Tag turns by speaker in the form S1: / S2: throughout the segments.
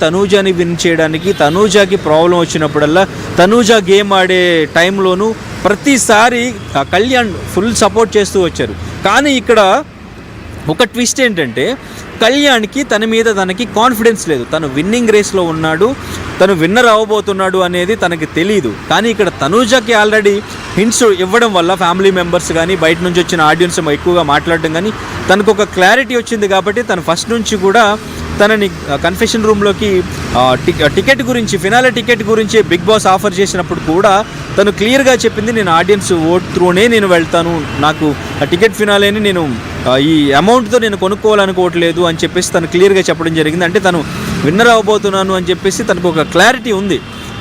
S1: తనూజాని win చేయడానికి, తనూజాకి problem వచ్చినప్పుడల్లా, Tanuja game ఆడే టైంలోనూ ప్రతిసారి కళ్యాణ్ ఫుల్ సపోర్ట్ చేస్తూ వచ్చారు. కానీ ఇక్కడ ఒక ట్విస్ట్ ఏంటంటే, కళ్యాణ్కి తన మీద తనకి కాన్ఫిడెన్స్ లేదు. తను విన్నింగ్ రేస్లో ఉన్నాడు, తను విన్నర్ అవ్వబోతున్నాడు అనేది తనకి తెలియదు. కానీ ఇక్కడ తనూజాకి ఆల్రెడీ హింట్స్ ఇవ్వడం వల్ల ఫ్యామిలీ మెంబర్స్ కానీ బయట నుంచి వచ్చిన ఆడియన్స్ ఎక్కువగా మాట్లాడడం కానీ తనకు ఒక క్లారిటీ వచ్చింది. కాబట్టి తను ఫస్ట్ నుంచి కూడా తనని కన్ఫెషన్ రూమ్లోకి టికెట్ గురించి, ఫినాలే టికెట్ గురించి బిగ్ బాస్ ఆఫర్ చేసినప్పుడు కూడా తను క్లియర్గా చెప్పింది, నేను ఆడియన్స్ ఓట్ త్రూనే నేను వెళ్తాను, నాకు ఆ టికెట్ ఫినాలేని నేను ఈ అమౌంట్తో నేను కొనుక్కోవాలనుకోవట్లేదు అని చెప్పేసి తను క్లియర్గా చెప్పడం జరిగింది. అంటే తను విన్నర్ అవ్వబోతున్నాను అని చెప్పేసి తనకు ఒక క్లారిటీ ఉంది.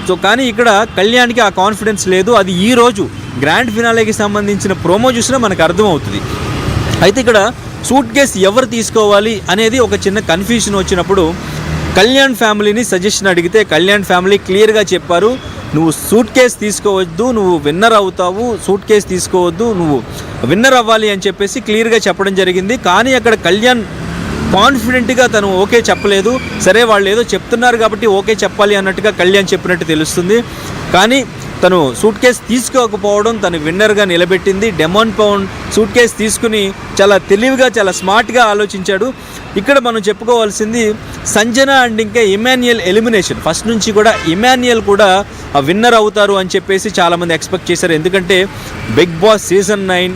S1: సో కానీ ఇక్కడ కళ్యాణ్కి ఆ కాన్ఫిడెన్స్ లేదు. అది ఈరోజు గ్రాండ్ ఫినాలేకి సంబంధించిన ప్రోమో చూసినా మనకు అర్థమవుతుంది. అయితే ఇక్కడ సూట్ కేస్ ఎవరు తీసుకోవాలి అనేది ఒక చిన్న కన్ఫ్యూజన్ వచ్చినప్పుడు కళ్యాణ్ ఫ్యామిలీని సజెషన్ అడిగితే కళ్యాణ్ ఫ్యామిలీ క్లియర్గా చెప్పారు, నువ్వు సూట్ కేస్ తీసుకోవద్దు, నువ్వు విన్నర్ అవుతావు, సూట్ కేస్ తీసుకోవద్దు, నువ్వు విన్నర్ అవ్వాలి అని చెప్పేసి క్లియర్గా చెప్పడం జరిగింది. కానీ అక్కడ కళ్యాణ్ కాన్ఫిడెంట్గా తను ఓకే చెప్పలేదు. సరే వాళ్ళు ఏదో చెప్తున్నారు కాబట్టి ఓకే చెప్పాలి అన్నట్టుగా కళ్యాణ్ చెప్పినట్టు తెలుస్తుంది. కానీ తను సూట్ కేస్ తీసుకోకపోవడం తను విన్నర్గా నిలబెట్టింది. డెమాన్ పవన్ సూట్ కేస్ తీసుకుని చాలా తెలివిగా, చాలా స్మార్ట్గా ఆలోచించాడు. ఇక్కడ మనం చెప్పుకోవాల్సింది సంజన అండ్ ఇంకా ఇమాన్యుయల్ ఎలిమినేషన్. ఫస్ట్ నుంచి కూడా ఇమాన్యుయల్ కూడా విన్నర్ అవుతారు అని చెప్పేసి చాలామంది ఎక్స్పెక్ట్ చేశారు. ఎందుకంటే big boss season 9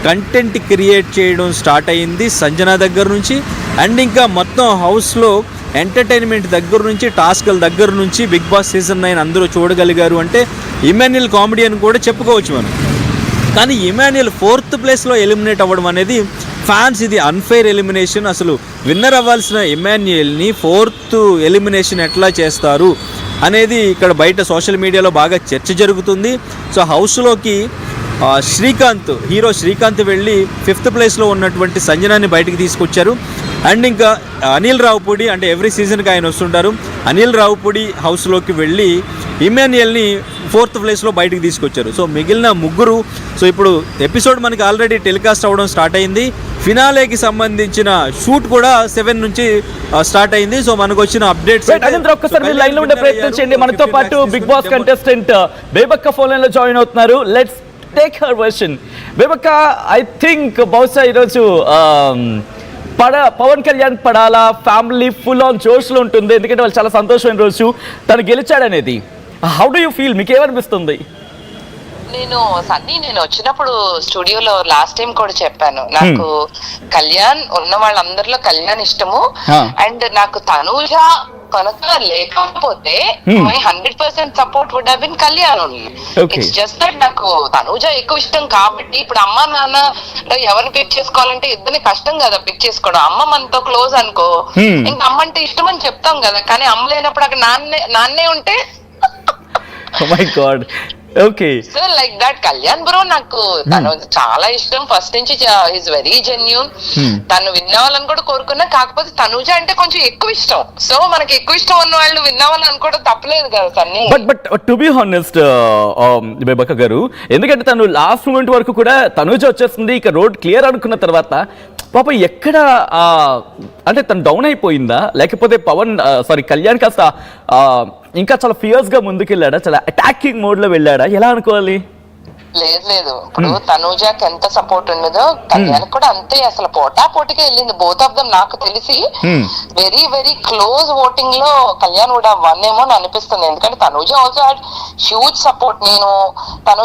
S1: content create చేయడం స్టార్ట్ అయ్యింది సంజన దగ్గర నుంచి. అండ్ ఇంకా మొత్తం హౌస్లో ఎంటర్టైన్మెంట్ దగ్గర నుంచి, టాస్క్ల దగ్గర నుంచి బిగ్ బాస్ సీజన్ 9 అందరూ చూడగలిగారు అంటే ఇమాన్యుయల్ కామెడీ అని కూడా చెప్పుకోవచ్చు మనం. కానీ ఇమాన్యుయల్ 4th ప్లేస్లో ఎలిమినేట్ అవ్వడం అనేది ఫ్యాన్స్ ఇది అన్ఫెయిర్ ఎలిమినేషన్. అసలు విన్నర్ అవ్వాల్సిన ఇమాన్యుయల్ని 4th ఎలిమినేషన్ ఎట్లా చేస్తారు అనేది ఇక్కడ బయట సోషల్ మీడియాలో బాగా చర్చ జరుగుతుంది. సో హౌస్లోకి హీరో శ్రీకాంత్ వెళ్ళి 5th ప్లేస్లో ఉన్నటువంటి సంజనాన్ని బయటికి తీసుకొచ్చారు. అండ్ ఇంకా అనిల్ రావుపూడి, అంటే ఎవ్రీ సీజన్కి ఆయన వస్తుంటారు, అనిల్ రావుపూడి హౌస్లోకి వెళ్ళి ఇమాన్యుయల్ని 4th ప్లేస్లో బయటికి తీసుకొచ్చారు. సో మిగిలిన ముగ్గురు, సో ఇప్పుడు ఎపిసోడ్ మనకి ఆల్రెడీ టెలికాస్ట్ అవ్వడం స్టార్ట్ అయింది. ఫినాలేకి సంబంధించిన షూట్ కూడా 7 నుంచి స్టార్ట్ అయింది. సో మనకు వచ్చిన అప్డేట్స్
S2: ఒక్కసారి లైన్ లో ఉండే ప్రయత్నం చేయండి. మనతో పాటు Bigg Boss contestant Bebakka phone line లో జాయిన్ అవుతున్నారు. Let's take her version. Bebakka, I think బహుశా ఈరోజు పవన్ కళ్యాణ్ పడాలా ఫ్యామిలీ ఫుల్ ఆన్ జోష్లో ఉంటుంది, ఎందుకంటే వాళ్ళు చాలా సంతోషమైన రోజు తను గెలిచాడనేది. How do you feel? మీకు ఏమనిపిస్తుంది?
S3: నేను వచ్చినప్పుడు స్టూడియోలో లాస్ట్ టైం కూడా చెప్పాను, నాకు కళ్యాణ్ ఉన్న వాళ్ళందరిలో కళ్యాణ్ ఇష్టము. అండ్ నాకు తనూజ కనుక లేకపోతే my 100% support would have been Kalyan only. It's just that నాకు తనూజ ఎక్కువ ఇష్టం కాబట్టి. ఇప్పుడు అమ్మ నాన్న ఎవరిని పిక్ చేసుకోవాలంటే ఇద్దరిని కష్టం కదా పిక్ చేసుకోవడం. అమ్మ మనతో క్లోజ్ అనుకో, ఇంకా అమ్మ అంటే ఇష్టం అని చెప్తాం కదా. కానీ అమ్మ లేనప్పుడు అక్కడ నాన్నే ఉంటే
S2: okay,
S3: so like that Kalyan bro నాకు తను చాలా ఇష్టం ఫస్ట్ నుంచి. Is very genuine. తను విన్నవాళ్ళని కూడా కోరుకున్నా, కాకపోతే తనూజ అంటే కొంచెం ఎక్కువ ఇష్టం. సో మనకి ఎక్కువ ఇష్టం ఉన్న వాళ్ళు విన్నవాళ్ళని అనుకోవడం తప్పలేదు కదా తన్ని.
S2: బట్ టు బి హానెస్ట్ బేబక్క గారు, ఎందుకంటే తను లాస్ట్ మూమెంట్ వరకు కూడా తనూజ వచ్చేస్తుంది, ఇక రోడ్ క్లియర్ అనుకున్న తర్వాత పాప ఎక్కడ అంటే తను డౌన్ అయిపోయిందా, లేకపోతే కళ్యాణ్ కాస్త ఇంకా చాలా ఫియర్స్ గా ముందుకెళ్ళాడా, చాలా అటాకింగ్ మోడ్ లో వెళ్ళాడా, ఎలా అనుకోవాలి?
S3: లేదు ఇప్పుడు తనూజాకి ఎంత సపోర్ట్ ఉన్నదో కళ్యాణ్ కూడా అంతే. అసలు పోటాపోటీగా వెళ్ళింది బోత్ ఆఫ్ దమ్. నాకు తెలిసి వెరీ వెరీ క్లోజ్ ఓటింగ్ లో కళ్యాణ్ కూడా వన్ ఏమో అని అనిపిస్తుంది. ఎందుకంటే Tanuja also had huge support. నేను తనూజ